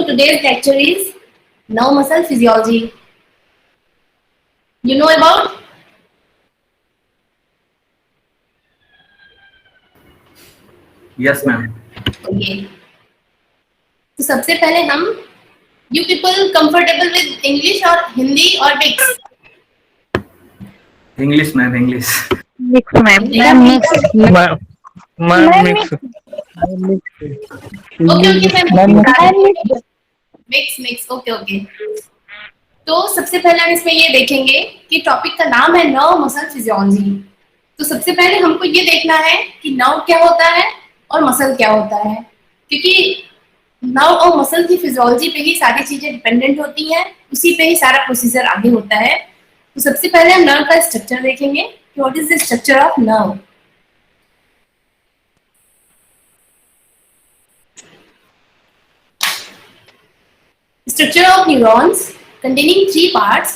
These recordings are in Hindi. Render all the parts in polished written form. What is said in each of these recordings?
So today's lecture is nerve muscle physiology. You know about? Yes, ma'am. Okay. तो सबसे पहले हम you people comfortable with English or Hindi or mix? English, ma'am. English. Mix, ma'am. English. Mix. Ma'am mix. Okay, okay, Ma'am ma'am. mix. Mix. Okay. तो सबसे पहले हम इसमें ये देखेंगे कि टॉपिक का नाम है नर्व मसल फिजियोलॉजी। तो सबसे पहले हमको ये देखना है कि नर्व क्या होता है और मसल क्या होता है, क्योंकि नर्व और मसल की फिजियोलॉजी पे ही सारी चीजें डिपेंडेंट होती हैं, उसी पे ही सारा प्रोसीजर आगे होता है। तो सबसे पहले हम नर्व का स्ट्रक्चर देखेंगे कि what is the structure of nerve. Structure of neurons containing three parts.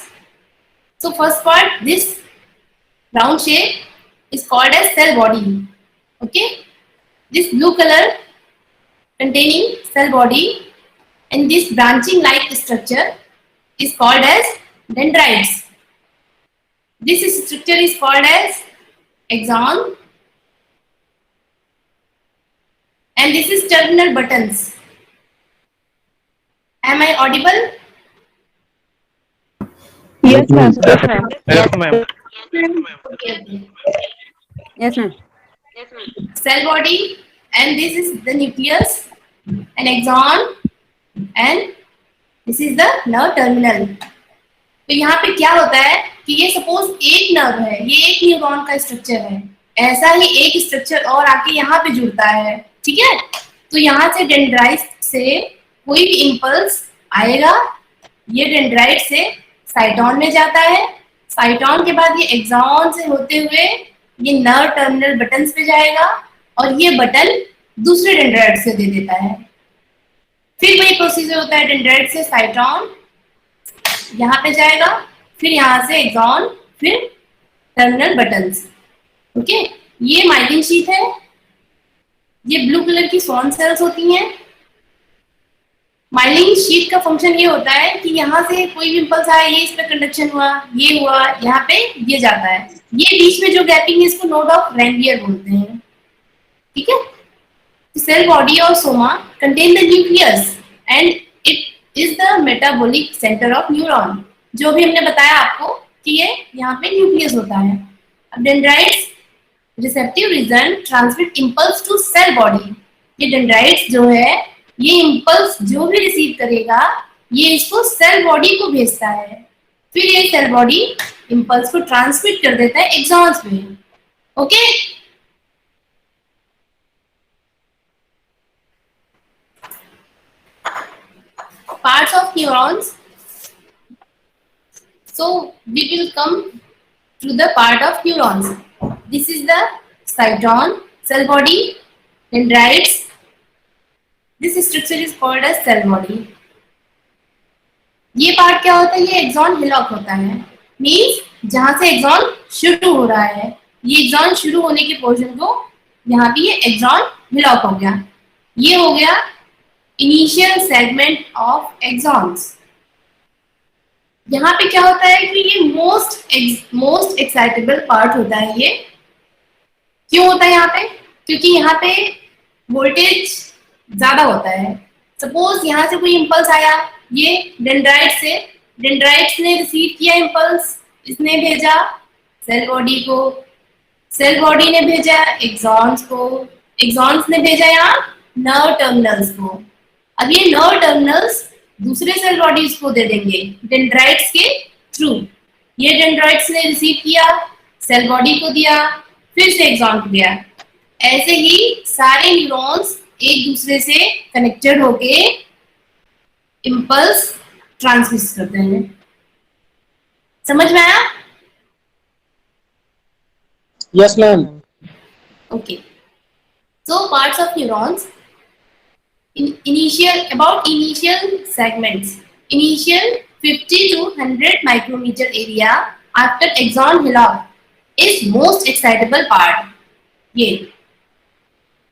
So first part, this round shape is called as cell body. Okay, this blue color containing cell body and this branching like structure is called as dendrites. This structure is called as axon and this is terminal buttons. Am I audible? Yes, ma'am. Yes, ma'am. Okay. Yes, ma'am. Cell body and this is the nucleus, an axon and this is the nerve terminal. तो यहाँ पे क्या होता है कि ये सपोज एक नर्व है, ये एक न्यूरॉन का स्ट्रक्चर है, ऐसा ही एक स्ट्रक्चर और आके यहाँ पे जुड़ता है, ठीक है। तो यहाँ से डेंड्राइट से कोई भी इम्पल्स आएगा, ये डेंड्राइट से साइटोन में जाता है, साइटोन के बाद ये एक्सॉन से होते हुए ये नर्व टर्मिनल बटन्स पे जाएगा और ये बटन दूसरे डेंड्राइट से दे देता है। फिर वही प्रोसीजर होता है, डेंड्राइट से साइटोन यहाँ पे जाएगा, फिर यहाँ से एक्सॉन, फिर टर्मिनल बटन्स। ओके, ये माइलिन शीट है, ये ब्लू कलर की स्वॉन सेल्स होती हैं। माइलिन शीट का फंक्शन ये होता है कि यहाँ से कोई भी इंपल्स आया, ये इस पे कंडक्शन हुआ, ये हुआ, यहाँ पे ये जाता है, ये बीच में जो गैपिंग है इसको नोड ऑफ रेनवियर बोलते हैं, ठीक है। सेल बॉडी और Soma contain the nucleus and it is the metabolic centre of neuron. जो भी हमने बताया आपको कि ये यहाँ पे न्यूक्लियस होता है। अब dendrites receptive region transmit impulse to cell body. ये डेंड्राइट्स जो है ये इंपल्स जो भी रिसीव करेगा ये इसको सेल बॉडी को भेजता है, फिर ये सेल बॉडी इंपल्स को ट्रांसमिट कर देता है एक्सॉन्स में। Okay, parts of neurons. So we will come to the part of neurons. This is the cyton, cell body, dendrites. This structure is called as cell body. ये पार्ट क्या होता है, ये एक्सॉन हिलॉक होता है, मींस जहां से एक्सॉन शुरू हो रहा है, ये एक्सॉन शुरू होने के पोर्शन को यहाँ पे ये एक्सॉन हिलॉक हो गया, ये हो गया इनिशियल सेगमेंट ऑफ एक्सॉन्स। यहाँ पे क्या होता है कि ये मोस्ट एक्साइटेबल पार्ट होता है। ये क्यों होता है यहाँ पे, क्योंकि यहाँ पे वोल्टेज ज्यादा होता है। सपोज यहाँ से कोई इंपल्स आया, ये डेंड्राइट्स ने रिसीव किया इंपल्स, इसने भेजा सेल बॉडी को, सेल बॉडी ने भेजा एक्सॉन्स को, एक्सॉन्स ने भेजा यहाँ नर्व टर्मिनल्स को। अब ये नर्व टर्मिनल्स दूसरे सेल बॉडीज को दे देंगे डेंड्राइट्स के थ्रू। ये डेंड्राइट्स ने रिसीव किया, सेल बॉडी को दिया, फिर से एक्सॉन को दिया। ऐसे ही सारे न्यूरॉन्स एक दूसरे से कनेक्टेड होके इंपल्स ट्रांसमिट करते हैं। समझ में आया? Yes, ma'am. Okay. So parts of neurons. Initial segments. Initial 50 to 100 micrometer area after axon hillock is most excitable part. ये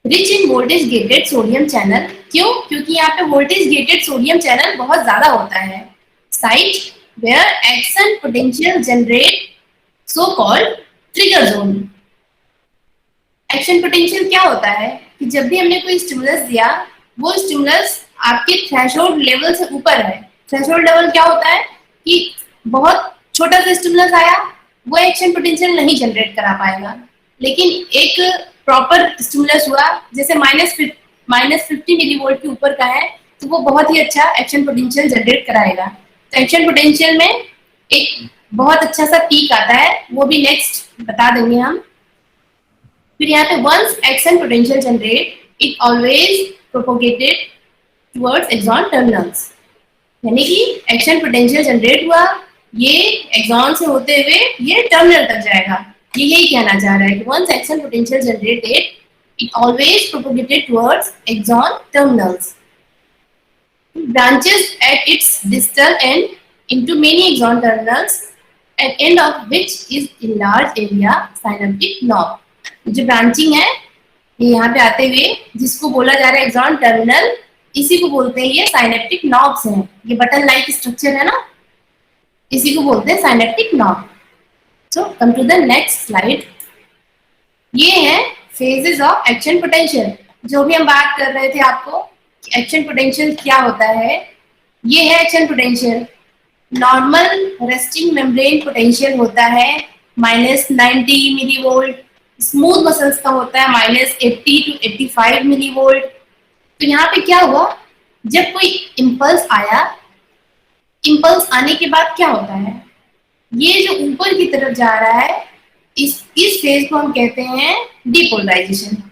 rich in voltage gated sodium channel क्यों? क्योंकि यहाँ पे वोल्टेज गेटेड सोडियम चैनल बहुत ज्यादा होता है। Site where action potential generate so called trigger zone. Action potential क्या होता है कि जब भी हमने कोई स्टिमुलस दिया, वो स्टिमुलस आपके थ्रेशोल्ड लेवल से ऊपर है। थ्रेशोल्ड लेवल क्या होता है कि बहुत छोटा सा स्टिमुलस आया, वो एक्शन पोटेंशियल नहीं जनरेट करा पाएगा, लेकिन एक प्रॉपर स्टिमुलस हुआ जैसे -50 मिलीवोल्ट के ऊपर का है, तो वो बहुत ही अच्छा एक्शन पोटेंशियल जनरेट कराएगा। तो एक्शन पोटेंशियल में एक बहुत अच्छा सा पीक आता है, वो भी नेक्स्ट बता देंगे हम। फिर यहाँ पे once action potential generate it always propagated towards axon terminals. यानी कि एक्शन पोटेंशियल जनरेट हुआ, ये एक्सॉन से होते हुए ये टर्मिनल तक जाएगा। ये यही कहना चाह रहा है कि once action potential generated it always propagated towards axon terminals, branches at its distal end into many axon terminals, at end of which is a large area synaptic knob। जो ब्रांचिंग है ये यहाँ पे आते हुए जिसको बोला जा रहा है एक्सॉन टर्मिनल, इसी को बोलते हैं ये साइनेप्टिक नॉब्स हैं। ये बटन लाइक स्ट्रक्चर है ना, इसी को बोलते हैं synaptic knob. So come to the next slide. ये है फेजेस ऑफ एक्शन पोटेंशियल। जो भी हम बात कर रहे थे आपको एक्शन पोटेंशियल क्या होता है, ये है action potential. Normal resting membrane potential होता है -90 मिलीवोल्ट, स्मूथ मसल्स का होता है -80 to 85 मिलीवोल्ट। तो यहाँ पे क्या हुआ, जब कोई इम्पल्स आया, इम्पल्स आने के बाद क्या होता है, ये जो ऊपर की तरफ जा रहा है इस फेज को हम कहते हैं डिपोलराइजेशन।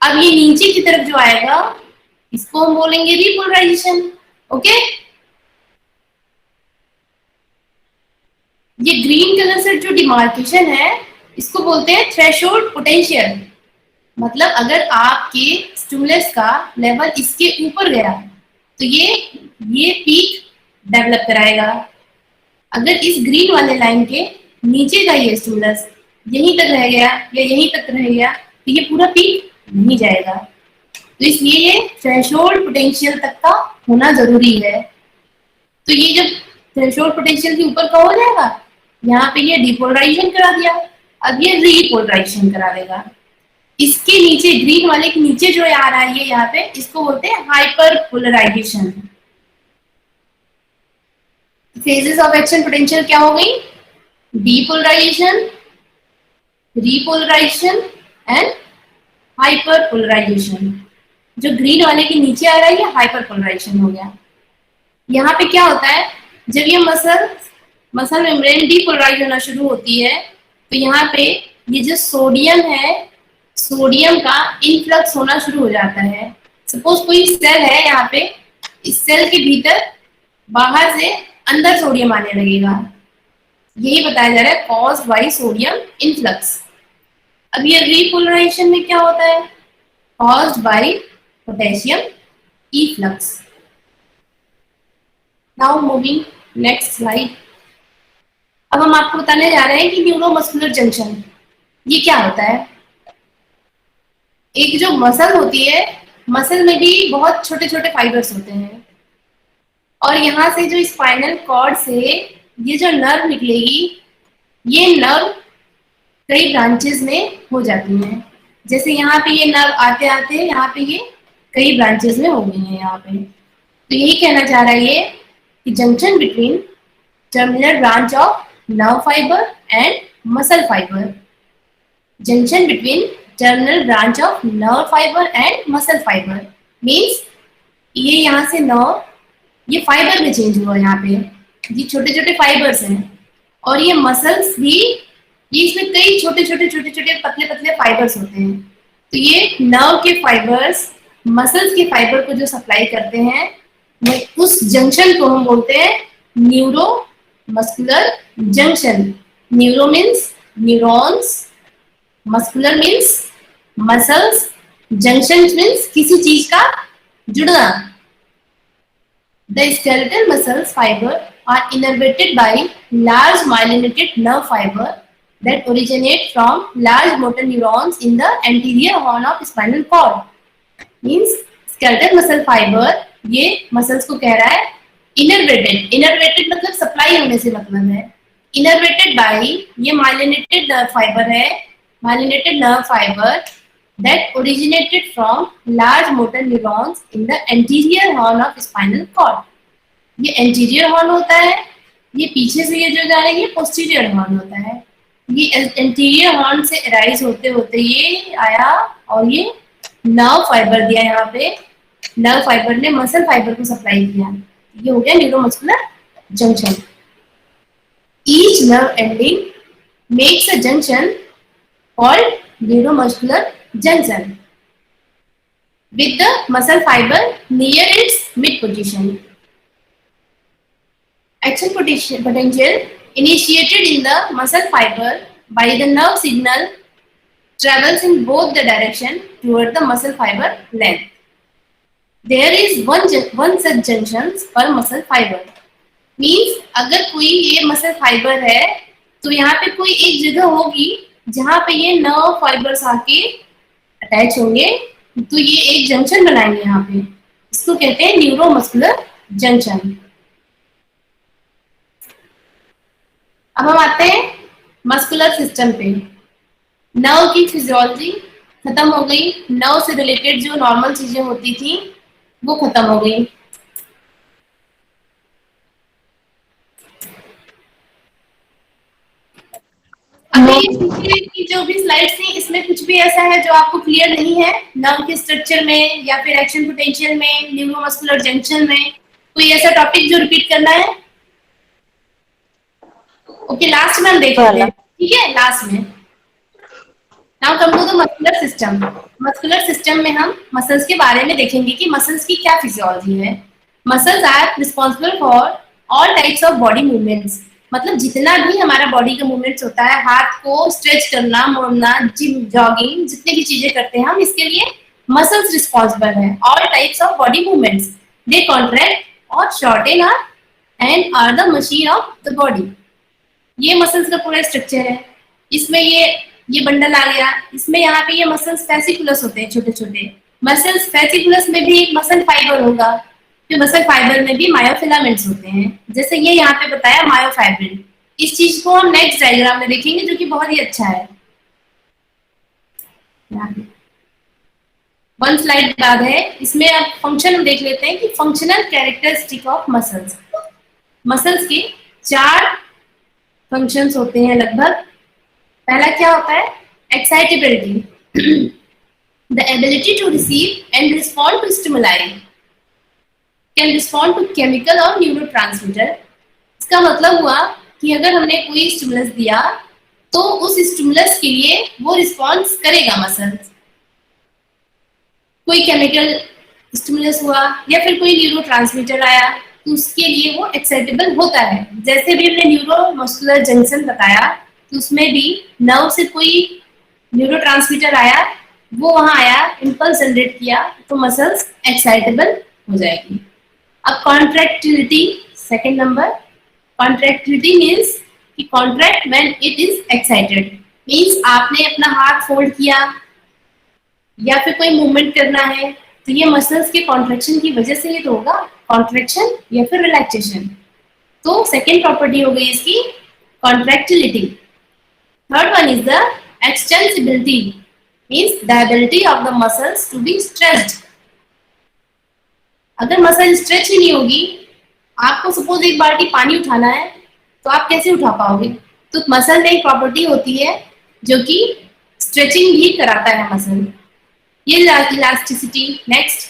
अब ये नीचे की तरफ जो आएगा इसको हम बोलेंगे रिपोलराइजेशन। ओके, ये ग्रीन कलर से जो डिमार्केशन है इसको बोलते हैं थ्रेशोल्ड पोटेंशियल। मतलब अगर आपके स्टिमुलस का लेवल इसके ऊपर गया तो ये पीक डेवलप कराएगा। अगर इस ग्रीन वाले लाइन के नीचे का ये स्टिमुलस यहीं तक रह गया या यहीं तक रह गया तो ये पूरा पीक नहीं जाएगा। तो इसलिए ये थ्रेशोल्ड पोटेंशियल तक का होना जरूरी है। तो ये जब थ्रेशोल्ड पोटेंशियल के ऊपर का हो जाएगा, यहाँ पे ये डिपोलराइजेशन करा दिया, अब ये रीपोलराइजेशन करा देगा। इसके नीचे ग्रीन वाले के नीचे जो आ रहा है ये यहाँ पे, इसको बोलते हैं hyperpolarization. Phases of action potential क्या हो गई, depolarization, repolarization and hyperpolarization. जो ग्रीन वाले के नीचे आ रहा है ये हाइपर पोलराइजेशन हो गया। यहाँ पे क्या होता है, जब ये मसल मेम्ब्रेन डीपोलराइज होना शुरू होती है तो यहाँ पे ये जो सोडियम है, सोडियम का इनफ्लक्स होना शुरू हो जाता है। सपोज कोई सेल है यहाँ पे, इस सेल के भीतर बाहर से अंदर सोडियम आने लगेगा, यही बताया जा रहा है कॉज्ड बाय सोडियम इनफ्लक्स। अब ये रीपोलराइजेशन में क्या होता है, caused by potassium efflux. Now moving next slide. अब हम आपको बताने जा रहे हैं कि न्यूरोमस्कुलर जंक्शन ये क्या होता है। एक जो मसल होती है, मसल में भी बहुत छोटे छोटे फाइबर्स होते हैं और यहाँ से जो स्पाइनल कॉर्ड से ये जो नर्व निकलेगी, ये नर्व कई ब्रांचेस में हो जाती हैं। जैसे यहाँ पे ये नर्व आते आते यहाँ पे ये कई ब्रांचेस में हो गई हैं यहाँ पे। तो यही कहना चाह रहा है ये कि junction between terminal branch of nerve fiber and muscle fiber, junction between terminal branch of nerve fiber and muscle fiber means ये यहाँ से nerve ये फाइबर में चेंज हुआ, यहाँ पे ये छोटे छोटे फाइबर्स हैं और ये मसल्स भी, ये इसमें कई छोटे छोटे पतले पतले फाइबर्स होते हैं। तो ये नर्व के फाइबर्स मसल्स के फाइबर को जो सप्लाई करते हैं, उस जंक्शन को हम बोलते हैं neuro muscular junction. Neuro means neurons, muscular means muscles, junction means किसी चीज का जुड़ना। The skeletal muscles fiber are innervated by large myelinated nerve fiber that originate from large motor neurons in the anterior horn of spinal cord. Means skeletal muscle fibre, ये मसल्स को कह रहा है इनर्वेटेड। इनर्वेटेड मतलब सप्लाई होने से मतलब है। इनर्वेटेड बाय, ये माइलिनेटेड नर्व फाइबर है, myelinated nerve fibre that originated from large motor neurons in the anterior horn of spinal cord। ये anterior horn होता है, ये पीछे से ये जो जा रही है posterior horn होता है। ये anterior horn से arise होते होते ये आया और ये nerve fiber दिया यहाँ पे, nerve fiber ने muscle fiber को supply किया। ये हो गया neuromuscular junction। Each nerve ending makes a junction called neuromuscular junction with the muscle fiber near its mid position। Action potential initiated in the muscle fiber by the nerve signal travels in both the direction toward the muscle fiber length। There is one such junctions per muscle fiber। Means अगर कोई ये muscle fiber है तो यहाँ पे कोई एक जगह होगी जहाँ पे ये nerve fibers आके अटैच होंगे, तो ये एक जंक्शन बनाएंगे यहाँ पे, इसको कहते हैं न्यूरोमस्कुलर जंक्शन। अब हम आते हैं मस्कुलर सिस्टम पे। नर्व की फिजियोलॉजी खत्म हो गई, नर्व से रिलेटेड जो नॉर्मल चीजें होती थी वो खत्म हो गई। अभी की जो भी स्लाइड्स थी इसमें कुछ भी ऐसा है जो आपको क्लियर नहीं है नर्व के स्ट्रक्चर में या फिर एक्शन पोटेंशियल में, न्यूरोमस्कुलर जंक्शन में, कोई ऐसा टॉपिक जो रिपीट करना है? ओके, लास्ट में हम देख लेते हैं, ठीक है, लास्ट में। Now come to the muscular system. Muscular system में हम मसल्स के बारे में देखेंगे कि मसल्स की क्या फिजियोलॉजी है। Muscles are responsible for all types of body movements. मतलब जितना भी हमारा बॉडी का मूवमेंट्स होता है, हाथ को स्ट्रेच करना, मोड़ना, जिम, जॉगिंग, जितनी भी चीजें करते हैं हम, इसके लिए मसल्स रिस्पॉन्सिबल है। All types of body movements, they contract और shorten and are the machine of the body. ये मसल्स का पूरा स्ट्रक्चर है। इसमें ये बंडल आ गया, इसमें यहाँ पे ये मसल्स फैसिकुलस होते हैं, छोटे छोटे मसल्स। फैसिकुलस में भी एक मसल फाइबर होगा, फिर मसल फाइबर में भी मायोफिलामेंट्स होते हैं, जैसे ये यहाँ पे बताया मायोफाइब्रिन। इस चीज को हम नेक्स्ट डायग्राम में देखेंगे जो कि बहुत ही अच्छा है। वन स्लाइड बाद है, इसमें अब फंक्शन हम देख लेते हैं कि functional characteristic of muscles. Muscles के 4 फंक्शंस होते हैं लगभग। पहला क्या होता है? Excitability, the ability to receive and respond to stimuli, can respond to chemical और न्यूरोट्रांसमीटर। इसका मतलब हुआ कि अगर हमने कोई स्टिमुलस दिया तो उस स्टिमुलस के लिए वो रिस्पॉन्स करेगा मसल्स। कोई केमिकल स्टिमुलस हुआ या फिर कोई न्यूरोट्रांसमीटर आया तो उसके लिए वो एक्साइटेबल होता है। जैसे भी हमने न्यूरोमस्कुलर जंक्शन बताया तो उसमें भी नर्व से कोई न्यूरोट्रांसमीटर आया, वो वहां आया, इम्पल्स जनरेट किया तो मसल्स एक्साइटेबल हो जाएगी। अब contractility, second number. Contractility means कि contract when it is excited, means आपने अपना हाथ फोल्ड किया या फिर कोई मूवमेंट करना है तो ये मसल्स के कॉन्ट्रैक्शन की वजह से ही तो होगा, कॉन्ट्रैक्शन या फिर रिलैक्सेशन। तो सेकेंड प्रॉपर्टी हो गई इसकी contractility. Third one is the extensibility, means the ability of the muscles to be stretched. अगर मसल स्ट्रेच ही नहीं होगी, आपको सपोज एक बाल्टी पानी उठाना है तो आप कैसे उठा पाओगे? तो मसल में एक प्रॉपर्टी होती है जो कि स्ट्रेचिंग भी कराता है मसल, ये elasticity. Next,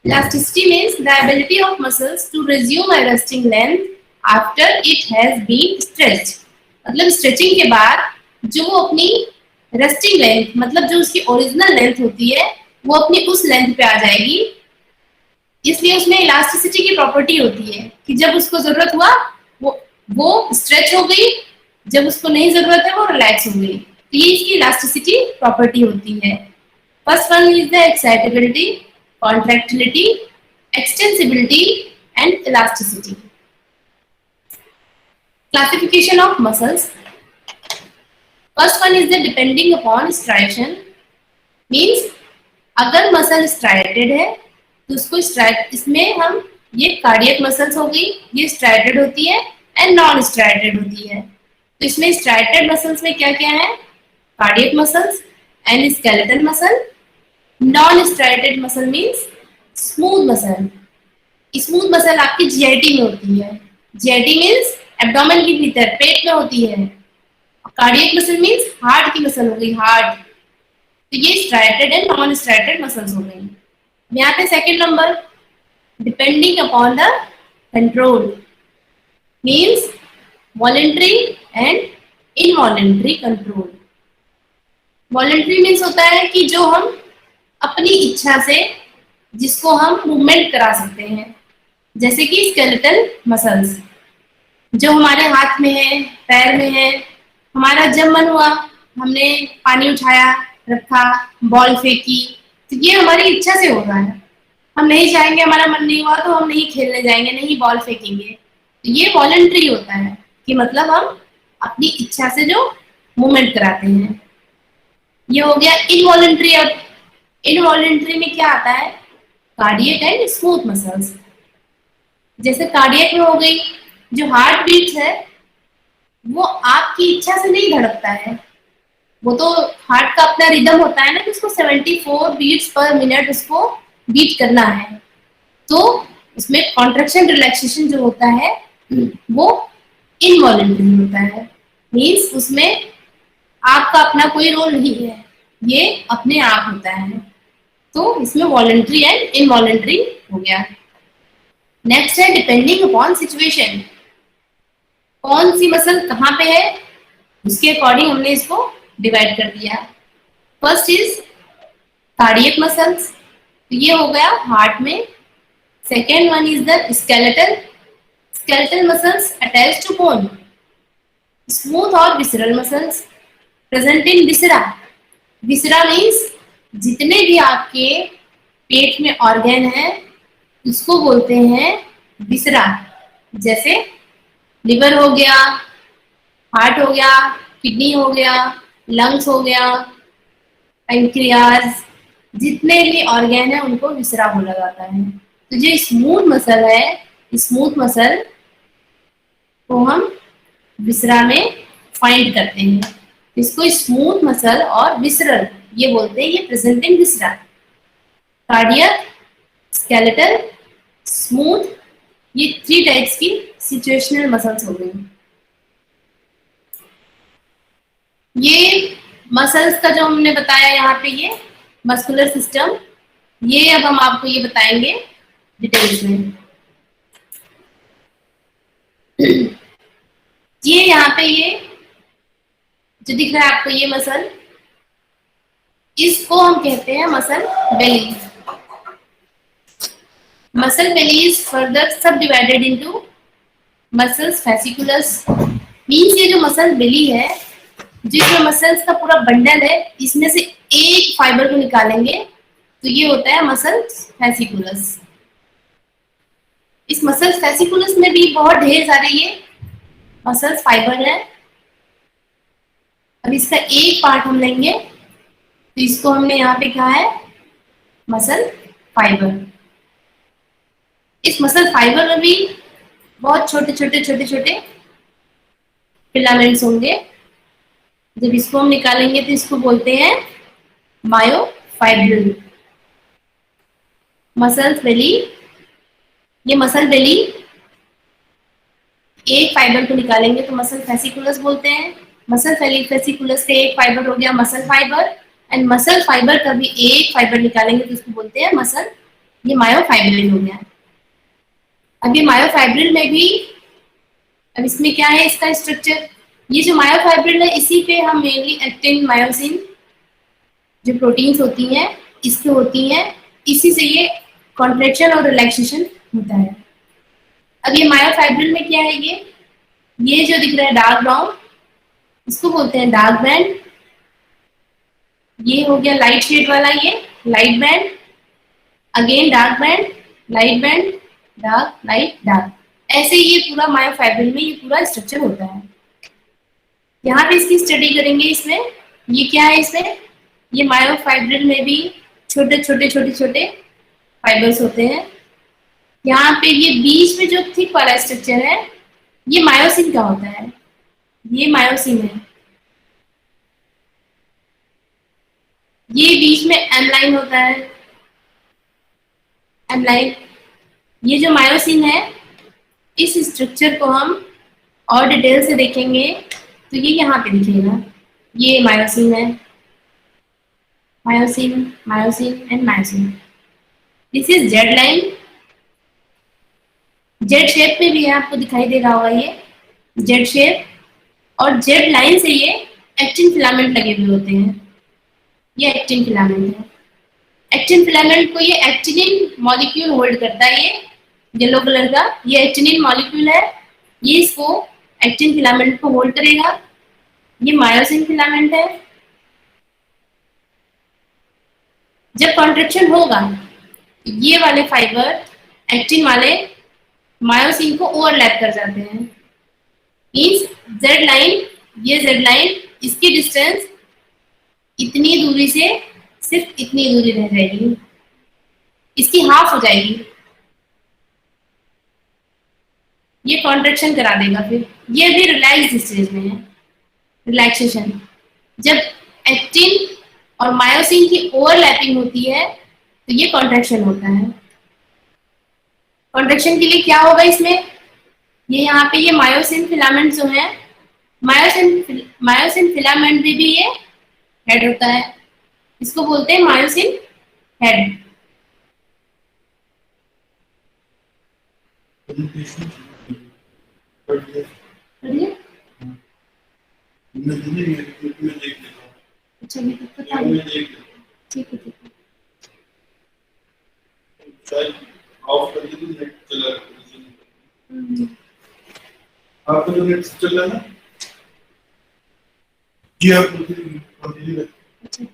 elasticity means the ability of muscles to resume a resting length after it has been stretched. मतलब स्ट्रेचिंग के बाद जो वो अपनी रेस्टिंग लेंथ, मतलब जो उसकी ओरिजिनल लेंथ होती है, वो अपनी उस लेंथ पे आ जाएगी। इसलिए उसमें इलास्टिसिटी की प्रॉपर्टी होती है कि जब उसको जरूरत हुआ वो स्ट्रेच हो गई, जब उसको नहीं जरूरत है वो रिलैक्स हो गई। तो ये इसकी इलास्टिसिटी प्रॉपर्टी होती है। First one is the excitability, contractility, extensibility and elasticity. Classification of muscles. First one is the depending upon striation, means अगर मसल स्ट्राइटेड है तो उसको इसमें हम ये कार्डियक मसल्स हो गई, ये स्ट्राइटेड होती है एंड नॉन स्ट्राइटेड होती है। तो इसमें स्ट्राइटेड मसल्स में क्या क्या है? Cardiac muscles and skeletal muscle. Non striated muscle means smooth muscle. Smooth muscle आपकी जीआईटी में होती है। जीआईटी मीन्स एब्डोमेन के भीतर, पेट में होती है। कार्डियक मसल मीन्स हार्ट की मसल हो गई, हार्ट। तो ये striated and non striated muscles हो गई। यहाँ पे second number, depending upon the control means voluntary and involuntary control. Voluntary means होता है कि जो हम अपनी इच्छा से जिसको हम मूवमेंट करा सकते हैं, जैसे कि स्केलेटल मसल्स जो हमारे हाथ में है, पैर में है। हमारा जब मन हुआ हमने पानी उठाया, रखा, बॉल फेंकी, तो ये हमारी इच्छा से हो रहा है। हम नहीं चाहेंगे, हमारा मन नहीं हुआ तो हम नहीं खेलने जाएंगे, नहीं बॉल फेंकेंगे। तो ये वॉलंटरी होता है कि मतलब हम अपनी इच्छा से जो मूवमेंट कराते हैं। ये हो गया इनवॉलंटरी। अब इनवॉलंटरी में क्या आता है? Cardiac and smooth muscles. जैसे कार्डियक में हो गई, जो हार्ट बीट है वो आपकी इच्छा से नहीं धड़कता है। वो तो हार्ट का अपना रिदम होता है ना कि उसको 74 बीट्स पर मिनट उसको बीट करना है। तो उसमें कॉन्ट्रैक्शन रिलैक्सेशन जो होता है वो इनवॉलंटरी होता है। मीन्स उसमें आपका अपना कोई रोल नहीं है, ये अपने आप होता है। तो इसमें वॉलंटरी एंड इनवॉलंटरी हो गया। नेक्स्ट है डिपेंडिंग अपॉन सिचुएशन। कौन सी मसल कहाँ पे है उसके अकॉर्डिंग हमने इसको डिवाइड कर दिया। फर्स्ट इज कार्डियक मसल्स, तो ये हो गया हार्ट में। Second one is the skeletal. Skeletal muscles attach to bone. Smooth और visceral muscles present in viscera. Viscera means जितने भी आपके पेट में ऑर्गन है उसको बोलते हैं विसरा। जैसे लिवर हो गया, हार्ट हो गया, किडनी हो गया, लंग्स हो गया, पैंक्रियाज, जितने भी ऑर्गन है उनको विसरा बोला जाता है। तो जो स्मूथ मसल है, स्मूथ मसल को हम विसरा में फाइंड करते हैं। इसको स्मूथ मसल और विसरल ये बोलते हैं, ये present in viscera. Cardiac, skeletal, smooth, ये 3 टाइप्स की सिचुएशनल मसल्स हो गई। ये मसल्स का जो हमने बताया यहाँ पे, ये मस्कुलर सिस्टम, ये अब हम आपको ये बताएंगे डिटेल्स में। ये यहाँ पे ये जो दिख रहा है आपको, ये मसल, इसको हम कहते हैं muscle belly. Muscle belly is further subdivided into muscles fasciculus. Means ये जो मसल बेली है, जिसमें मसल्स का पूरा बंडल है, इसमें से एक फाइबर को निकालेंगे तो ये होता है मसल फेसिकुलस। इस मसल फेसिकुलस में भी बहुत ढेर सारे ये मसल फाइबर है। अब इसका एक पार्ट हम लेंगे तो इसको हमने यहाँ पे कहा है मसल फाइबर। इस मसल फाइबर में भी बहुत छोटे छोटे छोटे छोटे फिलामेंट्स होंगे। जब इसको हम निकालेंगे तो इसको बोलते हैं मायोफाइब्रिल। मसल बेली, ये मसल बेली, एक फाइबर को निकालेंगे तो मसल फेसिकुलस बोलते हैं। मसल फेसिकुलस से एक फाइबर हो गया muscle fibre, and muscle fibre का भी एक फाइबर निकालेंगे तो इसको बोलते हैं मसल, ये मायोफाइब्रिल हो गया। अब ये मायोफाइब्रिल में भी, अब इसमें क्या है इसका स्ट्रक्चर, ये जो मायोफाइब्रिल है इसी पे हम मेनली एक्टिन मायोसिन जो प्रोटीन्स होती हैं इससे होती हैं, इसी से ये कॉन्ट्रैक्शन और रिलैक्सेशन होता है। अब ये मायोफाइब्रिल में क्या है, ये जो दिख रहा है डार्क ब्राउन, इसको बोलते हैं डार्क बैंड। ये हो गया लाइट शेड वाला, ये light band, again dark band, light band, dark, light, dark. ऐसे ये पूरा मायोफाइब्रिल में ये पूरा स्ट्रक्चर होता है। यहाँ पे इसकी स्टडी करेंगे। इसमें ये क्या है, इसमें ये मायोफाइब्रिल में भी छोटे छोटे छोटे छोटे फाइबर्स होते हैं। यहाँ पे ये बीच में जो थिक वाला स्ट्रक्चर है ये मायोसिन का होता है, ये मायोसिन है। ये बीच में एमलाइन होता है, एमलाइन। ये जो मायोसिन है इस स्ट्रक्चर को हम और डिटेल से देखेंगे तो ये यहाँ पे दिखेगा, ये मायोसिन है, myosin, myosin and myosin. This is Z line, Z shape में भी है, आपको दिखाई दे रहा होगा ये जेड शेप। और जेड लाइन से ये एक्टिन फिलामेंट लगे हुए होते हैं, ये एक्टिन फिलामेंट है। एक्टिन फिलामेंट को ये एक्टिनिन मॉलिक्यूल होल्ड करता है, ये येलो कलर का ये एक्टिनिन मॉलिक्यूल है, ये इसको एक्टिन फिलामेंट को होल्ड करेगा। ये मायोसिन फिलामेंट है। जब कॉन्ट्रैक्शन होगा ये वाले फाइबर एक्टिन वाले मायोसिन को ओवरलैप कर जाते हैं। मींस जेड लाइन, ये जेड लाइन, इसकी डिस्टेंस इतनी दूरी से सिर्फ इतनी दूरी रह जाएगी, इसकी हाफ हो जाएगी। ये कॉन्ट्रैक्शन करा देगा, फिर ये भी रिलैक्स स्टेज में है, रिलैक्सेशन। जब एक्टिन और मायोसिन की ओवरलैपिंग होती है तो ये कॉन्ट्रैक्शन होता है। कॉन्ट्रैक्शन के लिए क्या होगा इसमें, ये यहाँ पे ये मायोसिन फिलामेंट जो है, मायोसिन फिलामेंट भी ये हेड होता है, इसको बोलते हैं मायोसिन हेड। अच्छा ये पता नहीं, ठीक है ठीक है। आपको जो नेट चल रहा है ना, ये आप कंटिन्यू करें। अच्छा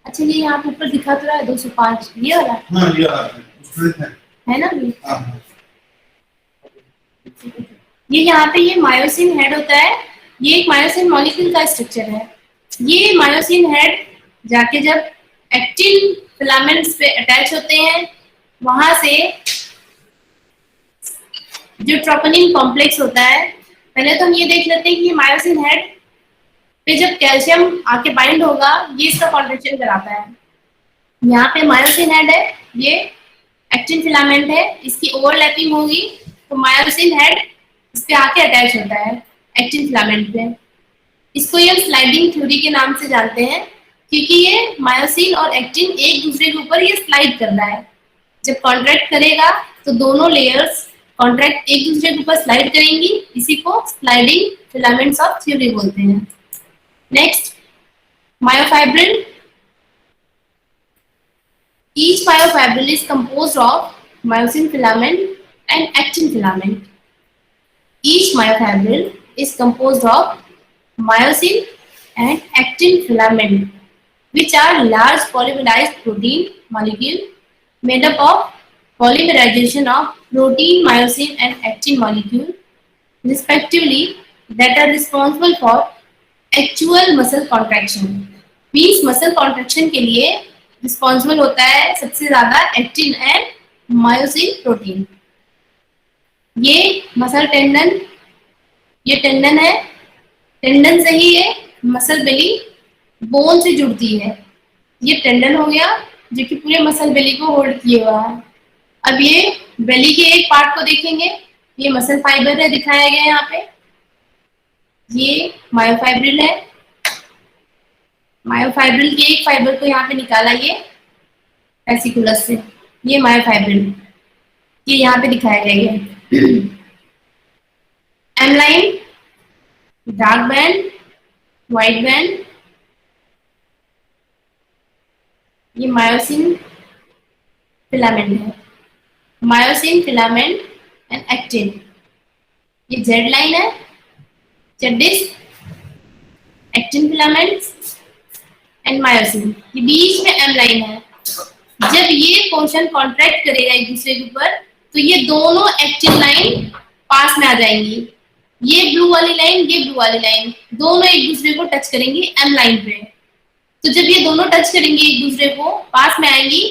अच्छा, ये यहाँ पे ऊपर दिखा तो रहा है 205, ये वाला हाँ ये आ रहा है ना ये? हाँ। ये यहाँ पे ये मायोसिन हेड होता है, ये एक मायोसिन मॉलिक्यूल का स्ट्रक्चर है। ये मायोसिन हेड जाके जब एक्टिन फिलामेंट्स पे अटैच होते हैं, वहां से जो ट्रोपोनिन कॉम्प्लेक्स होता है, पहले तो हम ये देख लेते हैं कि ये मायोसिन हेड पे जब कैल्शियम आके बाइंड होगा ये इसका कॉन्ट्रैक्शन कराता है। यहाँ पे मायोसिन हेड है, ये एक्टिन फिलामेंट है, इसकी ओवरलैपिंग होगी तो मायोसिन हेड इस पे आके अटैच होता है एक्टिन फिलामेंट पे। इसको ये हम स्लाइडिंग थ्योरी के नाम से जानते हैं, क्योंकि ये मायोसिन और एक्टिन एक दूसरे के ऊपर ये स्लाइड कर रहा है। जब कॉन्ट्रैक्ट करेगा तो दोनों लेयर्स कॉन्ट्रैक्ट एक दूसरे के ऊपर स्लाइड करेंगी, इसी को स्लाइडिंग फिलामेंट्स ऑफ थ्योरी बोलते हैं। Next, myofibril. Each myofibril is composed of myosin filament and actin filament. Each myofibril is composed of myosin and actin filament, which are large polymerized protein molecule made up of polymerization of protein, myosin and actin molecule respectively, that are responsible for actual muscle contraction. Means muscle contraction के लिए रिस्पॉन्सिबल होता है सबसे ज्यादा एक्टिन एंड मायोसिन प्रोटीन। ये मसल टेंडन, ये टेंडन है, टेंडन से ही ये मसल बेली बोन से जुड़ती है। ये टेंडन हो गया जो कि पूरे मसल बेली को होल्ड किए हुआ है। अब ये बेली के एक पार्ट को देखेंगे, ये मसल फाइबर है, दिखाया गया है यहाँ पे। ये मायोफाइब्रिल है, मायोफाइब्रिल के एक फाइबर को यहाँ पे निकाला ये वेसिकुलस से, ये मायोफाइब्रिल, ये यहाँ पे दिखाया गया है। M line, dark band, white band, ये मायोसिन फिलामेंट है, मायोसिन फिलामेंट एंड एक्टिन। ये जेड लाइन है, Z disc, actin filaments and myosin. ये बीच में एम लाइन है। जब ये पोर्शन कॉन्ट्रैक्ट करेगा एक दूसरे के ऊपर तो ये दोनों एक्टिन लाइन पास में आ जाएंगी। ये ब्लू वाली लाइन, ये ब्लू वाली लाइन, दोनों एक दूसरे को टच करेंगी एम लाइन पे। तो जब ये दोनों टच करेंगे एक दूसरे को, पास में आएंगी,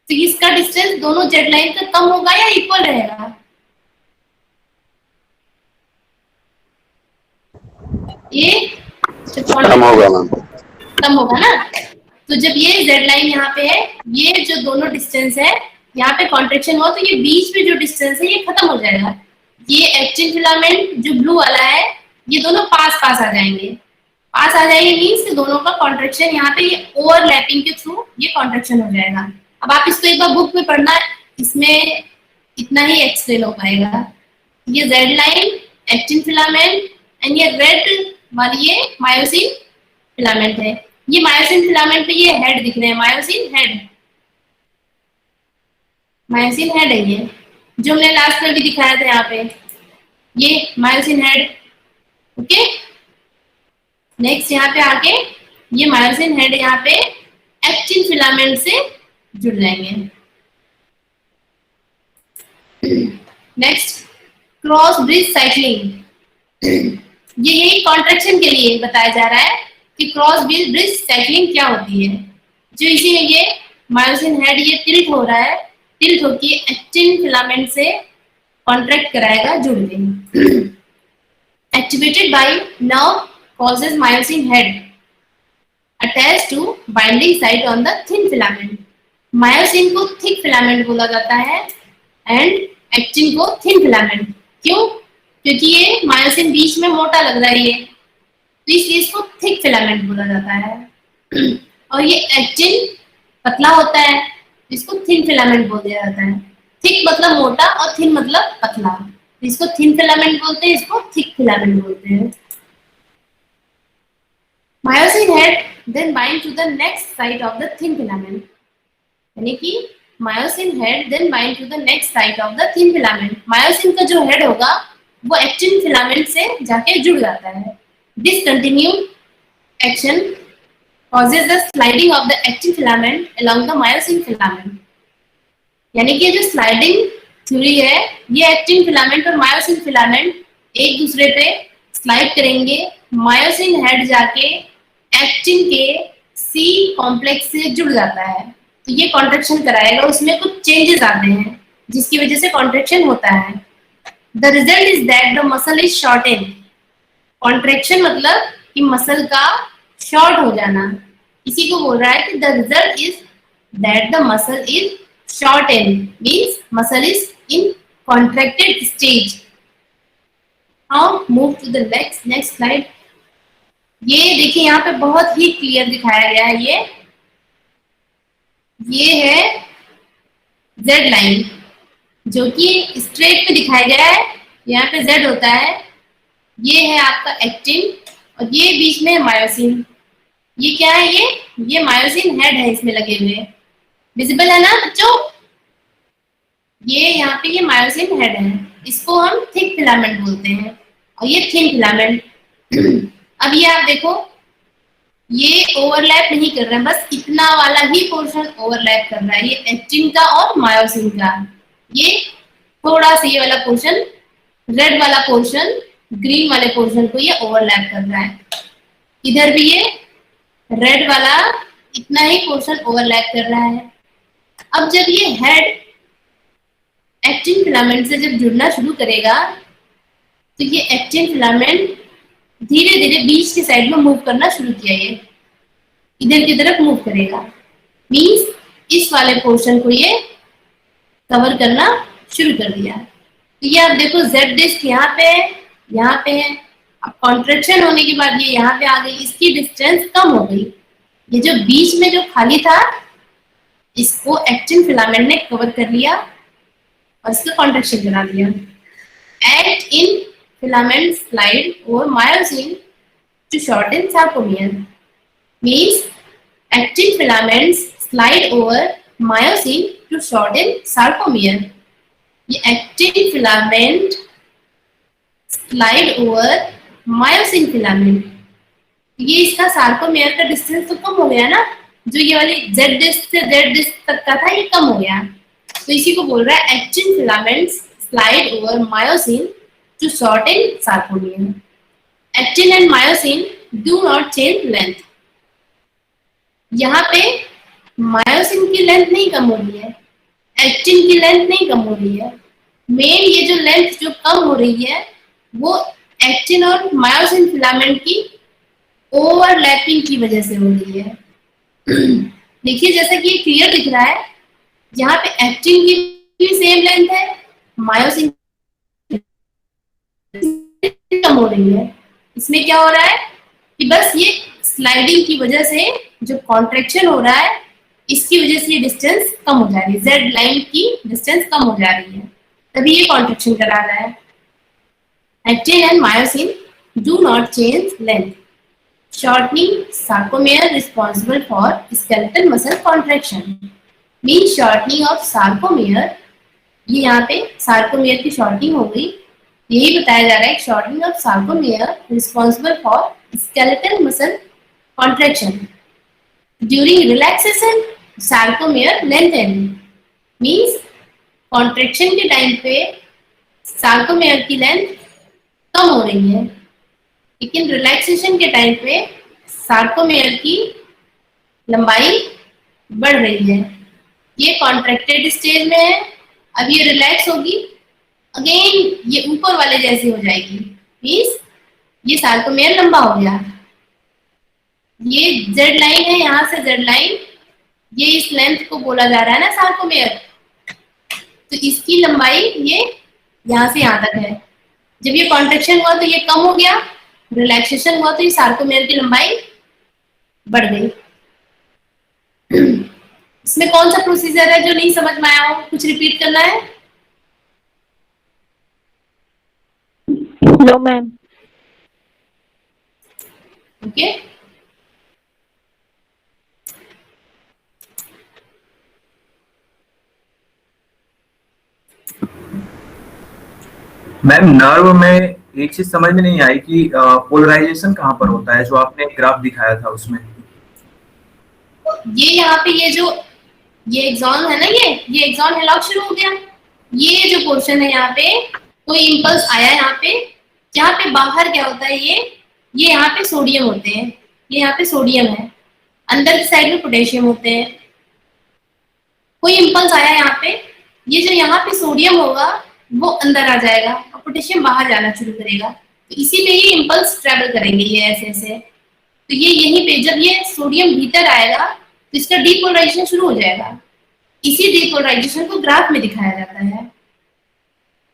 तो इसका डिस्टेंस दोनों जेड लाइन का कम होगा या इक्वल रहेगा? ये कम होगा मैम। कम होगा ना। तो जब ये जेड लाइन यहाँ पे है, ये जो दोनों डिस्टेंस है, यहाँ पे कॉन्ट्रेक्शन हुआ तो ये बीच में जो डिस्टेंस है ये खत्म हो जाएगा। ये एक्टिन फिलामेंट जो ब्लू वाला है, ये दोनों पास पास आ जाएंगे। पास आ जाएंगे मीन्स कि दोनों का कॉन्ट्रेक्शन यहाँ पे ये ओवरलैपिंग के थ्रू ये कॉन्ट्रेक्शन हो जाएगा। अब आप इसको एक बार बुक में पढ़ना, इसमें इतना ही एक्सप्लेन हो पाएगा। ये Z line actin filament and ये रेड वाली ये मायोसिन फिलामेंट है। ये मायोसिन फिलामेंट पे ये हेड दिख रहे हैं, मायोसिन हेड। मायोसिन हेड है ये, जो हमने लास्ट में भी दिखाया था यहाँ पे, ये मायोसिन हेड। ओके, नेक्स्ट यहाँ पे आके ये मायोसिन हेड यहाँ पे एक्टिन फिलामेंट से जुड़ जाएंगे। Next, cross bridge cycling. ये यही कॉन्ट्रैक्शन के लिए बताया जा रहा है कि क्रॉस ब्रिज साइक्लिंग क्या होती है। जो इसी में ये मायोसिन हेड ये टिल्ट हो रहा है, टिल्ट होकर एक्टिन फिलामेंट से कॉन्ट्रैक्ट कराएगा, जुड़ गई। Activated by nerve causes myosin head attached to binding site on the thin filament. Myosin को thick filament बोला जाता है and actin को thin filament। क्यों? क्योंकि ये myosin बीच में मोटा लग रहा है ये, तो इसलिए इसको thick filament बोला जाता है। और ये actin पतला होता है, इसको thin filament बोल दिया जाता है। thick मतलब मोटा और thin मतलब पतला, इसको thin filament बोलते हैं, इसको thick filament बोलते हैं। Myosin head then bind to the next site of the thin filament, यानी कि myosin head then bind to the next site of the thin filament। myosin का जो head होगा वो actin filament से जाके जुड़ जाता है। This continued action causes the sliding of the actin filament along the myosin filament, यानी कि जो स्लाइडिंग थ्योरी है, ये एक्टिन फिलामेंट और मायोसिन फिलामेंट एक दूसरे पे स्लाइड करेंगे। मायोसिन हेड जाके एक्टिन के सी कॉम्प्लेक्स से जुड़ जाता है, तो ये कॉन्ट्रैक्शन कराएगा। उसमें कुछ चेंजेस आते हैं जिसकी वजह से कॉन्ट्रैक्शन होता है। The result is that the muscle is shorten. Contraction मतलब कि मसल का शॉर्ट हो जाना, इसी को बोल रहा है कि the result is that the muscle is shorten, means muscle is in contracted stage. Now move to the next slide. ये देखिए यहाँ पे बहुत ही क्लियर दिखाया गया है। ये है जेड लाइन जो कि स्ट्रेट पे दिखाया गया है, यहाँ पे जेड होता है। ये है आपका एक्टिन और ये बीच में मायोसिन। ये क्या है? ये मायोसिन हेड है, इसमें लगे हुए, विजिबल है ना बच्चों? ये यहाँ पे ये मायोसिन हेड है, इसको हम थिक फिलामेंट बोलते हैं और ये थिन फिलामेंट। अब ये आप देखो, ये ओवरलैप नहीं कर रहा है, बस इतना वाला ही पोर्शन ओवरलैप कर रहा है, ये एक्टिन का और मायोसिन का। ये थोड़ा सा ये वाला पोर्शन, रेड वाला पोर्शन ग्रीन वाले पोर्शन को ये ओवरलैप कर रहा है। इधर भी ये रेड वाला इतना ही पोर्शन ओवरलैप कर रहा है। अब जब ये हेड एक्टिन फिलामेंट से जब जुड़ना शुरू करेगा, तो ये एक्टिन फिलामेंट धीरे धीरे बीच की साइड में मूव करना शुरू किया, ये इधर की तरफ मूव करेगा, मींस इस वाले पोर्शन को ये कवर करना शुरू कर दिया। तो ये आप देखो जेड डिस्क यहाँ पे है। अब कॉन्ट्रैक्शन होने के बाद ये यहाँ पे आ गई, इसकी डिस्टेंस कम हो गई। ये जो बीच में जो खाली था, इसको एक्टिन फिलामेंट ने कवर कर लिया और इसका कॉन्ट्रैक्शन करा दिया। Act in filament slide over myosin to shorten sarcomere, means actin filaments slide over myosin to shorten sarcomere। ये actin filament slide over myosin filament, ये इसका sarcomere का डिस्टेंस तो कम हो गया ना, जो ये वाली z डिस्क से z डिस्क तक का था ये कम हो गया। तो इसी को बोल रहा है actin filaments slide over myosin to shorten sarcomere। Actin and myosin do not change length। यहाँ पे myosin की लेंथ नहीं कम हो रही है, एक्टिन की लेंथ नहीं कम हो रही है। मेन ये जो लेंथ जो कम हो रही है वो एक्टिन और मायोसिन फिलामेंट की ओवरलैपिंग की वजह से हो रही है। देखिए जैसा कि ये क्लियर दिख रहा है, यहाँ पे एक्टिन की भी सेम लेंथ है, मायोसिन कम हो रही है। इसमें क्या हो रहा है कि बस ये स्लाइडिंग की वजह से जो कॉन्ट्रैक्शन हो रहा है इसकी वजह से ये डिस्टेंस कम हो जा रही है, जेड लाइन की डिस्टेंस कम हो जा रही है, तभी ये कॉन्ट्रैक्शन करा रहा है। Actin and myosin do not change length, shortening sarcomere responsible for skeletal muscle contraction, means shortening of sarcomere। ये यहाँ पे sarcomere की शॉर्टनिंग हो गई, यही बताया जा रहा है shortening of sarcomere responsible for skeletal muscle contraction during relaxation sarcomere lengthen, means contraction के टाइम पे sarcomere की लेंथ कम हो रही है, लेकिन रिलैक्सेशन के टाइम पे सार्कोमेयर की लंबाई बढ़ रही है। ये कॉन्ट्रैक्टेड स्टेज में है, अब ये रिलैक्स होगी, अगेन ये ऊपर वाले जैसी हो जाएगी, मींस ये सार्कोमेयर लंबा हो गया। ये जेड लाइन है, यहाँ से जेड लाइन, ये इस लेंथ को बोला जा रहा है ना सार्कोमेयर, तो इसकी लंबाई ये यहाँ से यहाँ तक है। जब ये कॉन्ट्रैक्शन हुआ तो ये कम हो गया, रिलैक्सेशन हुआ तो ये सार्कोमेयर की लंबाई बढ़ गई। इसमें कौन सा प्रोसीजर है जो नहीं समझ में आया हो, कुछ रिपीट करना है? No ma'am. Okay, ma'am nerve में एक चीज समझ में नहीं आई कि पोलराइजेशन कहाँ पर होता है, जो आपने ग्राफ दिखाया था उसमें। ये यहाँ पे ये एक्सॉन है ना, ये एक्सॉन हेलॉक शुरू हो गया। ये जो पोर्शन है यहाँ पे कोई इम्पल्स आया यहाँ पे, जहाँ पे बाहर क्या होता है, ये यहाँ पे सोडियम होते हैं, ये यहाँ पे सोडियम है, अंदर की साइड में पोटेशियम होते हैं। कोई इम्पल्स आया यहाँ पे, ये जो यहाँ पे सोडियम होगा वो अंदर आ जाएगा और पोटेशियम बाहर जाना शुरू करेगा, तो इसी पे ये इम्पल्स ट्रेवल करेंगे, ये ऐसे ऐसे। तो ये यहीं पे जब ये सोडियम भीतर आएगा तो इसका डीपोलराइजेशन शुरू हो जाएगा। इसी डीपोलराइजेशन को ग्राफ में दिखाया जाता है।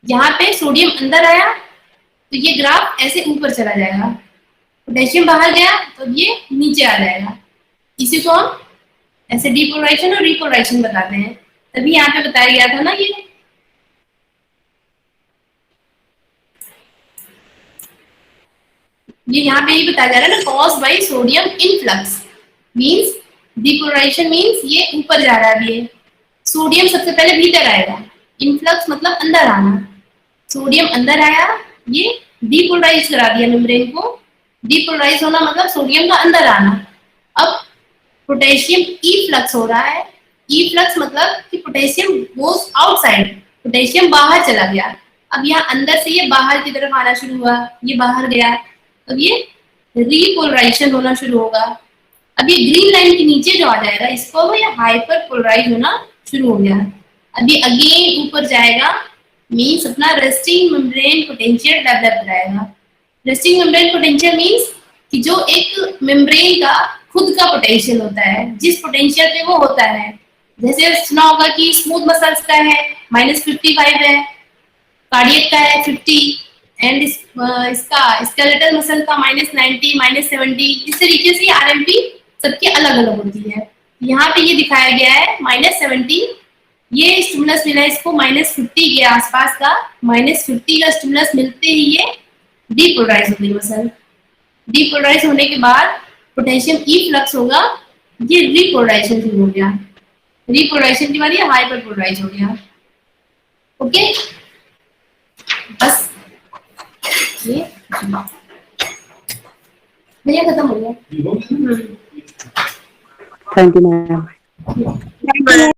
यहाँ पे सोडियम अंदर आया तो ये ग्राफ ऐसे ऊपर चला जाएगा, पोटेशियम बाहर गया तो ये नीचे आ जाएगा। इसी को हम ऐसे डीपोलराइजेशन और रिपोलराइजेशन बताते हैं। तभी यहाँ पे बताया गया था ना, ये यहाँ पे ये बताया जा रहा है ना, cause by sodium influx, means depolarization means ये ऊपर जा रहा है। ये सोडियम सबसे पहले भीतर आएगा, इनफ्लक्स मतलब अंदर आना। सोडियम अंदर आया, ये डीपोलराइज करा दिया मेम्ब्रेन को। डीपोलराइज होना मतलब सोडियम का अंदर आना। अब पोटेशियम इफ्लक्स हो रहा है। इफ्लक्स मतलब कि पोटेशियम गोज आउटसाइड, पोटेशियम बाहर चला गया। अब यहाँ अंदर से ये बाहर की तरफ आना शुरू हुआ, ये बाहर गया, अब ये रीपोलराइजेशन होना शुरू होगा। अब ये ग्रीन लाइन के नीचे जो आ जाएगा इसको वो ये हाइपर पोलराइज होना शुरू हो गया। अब ये अगेन ऊपर जाएगा, मींस अपना रेस्टिंग मेम्ब्रेन पोटेंशियल डेवलप कराएगा। रेस्टिंग मेम्ब्रेन पोटेंशियल मींस कि जो एक मेम्ब्रेन का खुद का पोटेंशियल होता है, जिस पोटेंशियल पे वो होता है। जैसे सुना होगा कि स्मूथ मसल्स का है -55 है, कार्डियक का है 50 एंड इसका स्केलेटल मसल का -90 -70। इस तरीके से आरएमपी सबकी अलग अलग होती है। यहाँ पे ये दिखाया गया है -70, ये स्टिमुलस मिला है इसको -50 के आसपास का। -50 का स्टिमुलस मिलते ही ये डीपोलराइज हो गई मसल। डीपोलराइज होने के बाद पोटेशियम इफ्लक्स होगा, ये रीपोलराइजेशन शुरू हो गया। रीपोलराइजेशन के बाद ये हाइपर पोलराइज हो गया। ओके, बस ये भैया खत्म हो गया। Thank you ma'am.